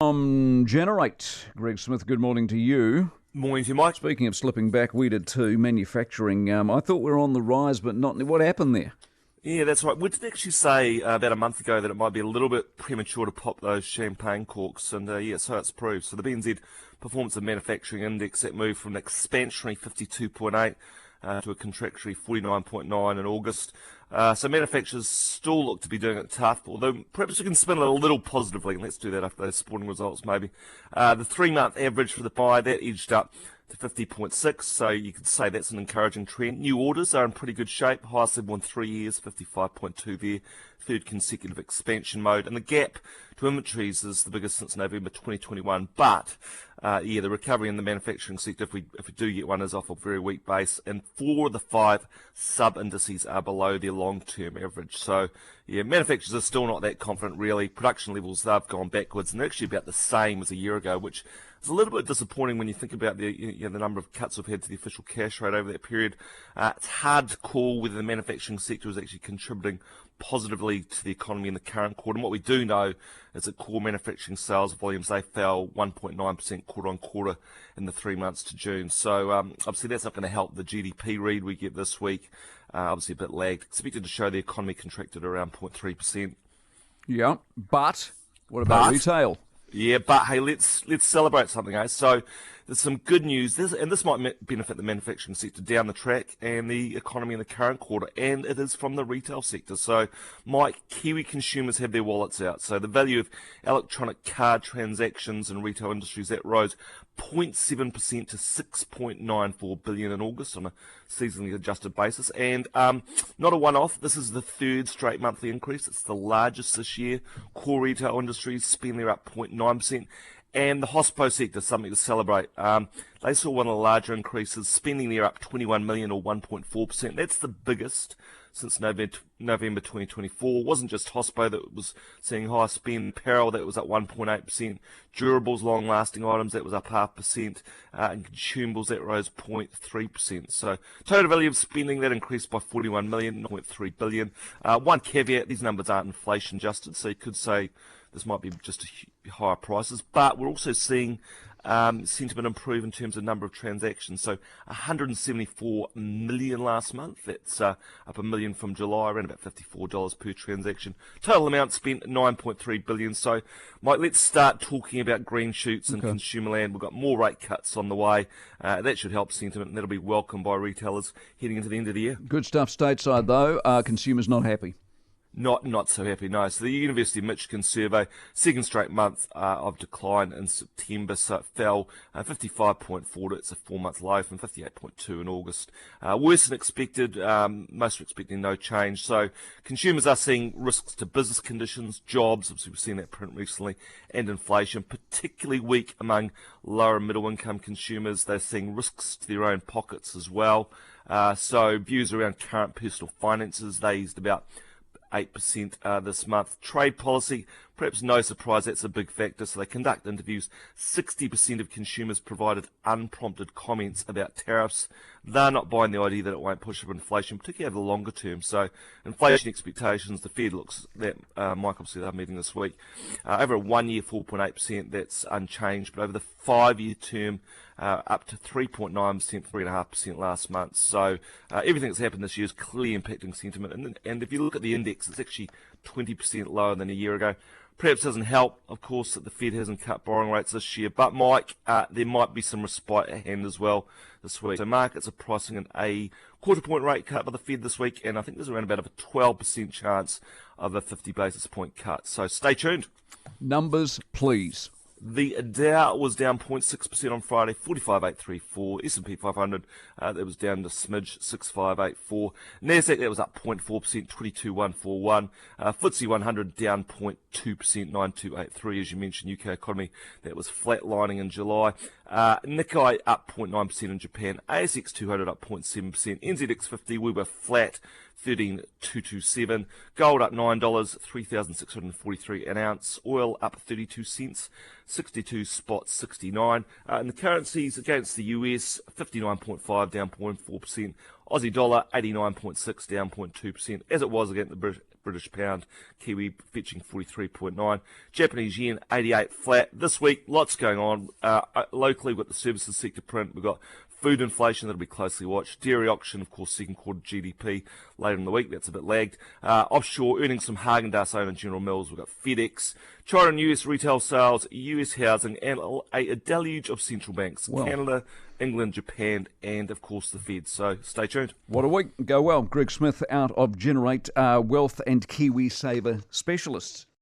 Generate, Greg Smith, good morning to you. Morning to you, Mike. Speaking of slipping back, we did too, manufacturing. I thought we were on the rise, but not. What happened there? Yeah, that's right. We did actually say about a month ago that it might be a little bit premature to pop those champagne corks, and so it's proved. So the BNZ Performance of Manufacturing Index, that moved from an expansionary 52.8 to a contractionary 49.9 in August. So manufacturers still look to be doing it tough, although perhaps we can spin it a little positively, and let's do that after those sporting results maybe. The 3-month average for the buy, that edged up to 50.6, so you could say that's an encouraging trend. New orders are in pretty good shape, highest level in 3 years, 55.2 there, third consecutive expansion mode, and the gap to inventories is the biggest since November 2021, but the recovery in the manufacturing sector, if we do get one, is off a very weak base, and 4 of the 5 sub-indices are below their long-term average. So, yeah, manufacturers are still not that confident, really. Production levels, they've gone backwards, and they're actually about the same as a year ago, which is a little bit disappointing when you think about the number of cuts we've had to the official cash rate over that period. It's hard to call whether the manufacturing sector is actually contributing positively to the economy in the current quarter. And what we do know is that core manufacturing sales volumes, they fell 1.9% quarter on quarter in the 3 months to June. So obviously that's not going to help the GDP read we get this week. Obviously a bit lagged. Expected to show the economy contracted around 0.3%. Yeah, but what about retail? Yeah, but hey, let's celebrate something, eh? So there's some good news, this might benefit the manufacturing sector down the track and the economy in the current quarter, and it is from the retail sector. So, Mike, Kiwi consumers have their wallets out. So the value of electronic card transactions in retail industries, that rose 0.7% to 6.94 billion in August on a seasonally adjusted basis. And not a one-off, this is the third straight monthly increase. It's the largest this year. Core retail industries spend, they're up 0.9%. And the hospo sector, something to celebrate. They saw one of the larger increases, spending there up 21 million or 1.4%. That's the biggest since November 2024. It wasn't just hospo that was seeing high spend. Apparel, that was up 1.8%. Durables, long-lasting items, that was up 0.5%. And consumables, that rose 0.3%. So total value of spending, that increased by 41 million, 0.3 billion. One caveat, these numbers aren't inflation adjusted, so you could say this might be just higher prices, but we're also seeing sentiment improve in terms of number of transactions. So 174 million last month. That's up a million from July, around about $54 per transaction. Total amount spent 9.3 billion. So, Mike, let's start talking about green shoots in consumer land. We've got more rate cuts on the way. That should help sentiment, and that'll be welcomed by retailers heading into the end of the year. Good stuff stateside, though. Consumers not happy. Not so happy, no. So the University of Michigan survey, second straight month of decline in September, so it fell 55.4 to its a 4-month low from 58.2 in August. Worse than expected, most are expecting no change. So consumers are seeing risks to business conditions, jobs, obviously we've seen that print recently, and inflation, particularly weak among lower and middle income consumers. They're seeing risks to their own pockets as well. So views around current personal finances, they eased about 8% this month. Trade policy, perhaps no surprise, that's a big factor. So they conduct interviews. 60% of consumers provided unprompted comments about tariffs. They're not buying the idea that it won't push up inflation, particularly over the longer term. So inflation expectations, the Fed looks that, Mike, obviously they're meeting this week. Over a 1 year, 4.8%, that's unchanged. But over the 5-year term, up to 3.9%, 3.5% last month. So everything that's happened this year is clearly impacting sentiment. And if you look at the index, it's actually 20% lower than a year ago. Perhaps doesn't help, of course, that the Fed hasn't cut borrowing rates this year. But, Mike, there might be some respite at hand as well this week. So markets are pricing in a quarter-point rate cut by the Fed this week, and I think there's around about a 12% chance of a 50 basis point cut. So stay tuned. Numbers, please. The Dow was down 0.6% on Friday, 45,834. S&P 500, that was down to smidge, 6,584. Nasdaq, that was up 0.4%, 22,141. FTSE 100 down 0.2%, 9,283. As you mentioned, UK economy, that was flatlining in July. Nikkei up 0.9% in Japan. ASX 200 up 0.7%. NZX 50, we were flat, 13,227. Gold up $9, 3,643 an ounce. Oil up 32 cents, 62 spot 69. And the currencies against the US, 59.5 down 0.4%. Aussie dollar 89.6 down 0.2%, as it was against the British pound, Kiwi fetching 43.9, Japanese yen 88 flat. This week, lots going on. Locally, we've got the services sector print, we've got food inflation that'll be closely watched. Dairy auction, of course, second quarter GDP later in the week. That's a bit lagged. Offshore earnings from Häagen-Dazs owner General Mills. We've got FedEx, China and US retail sales, US housing, and a deluge of central banks. Well, Canada, England, Japan, and of course the Fed. So stay tuned. what a week. Go well. Greg Smith out of Generate Wealth and Kiwi Saver Specialists.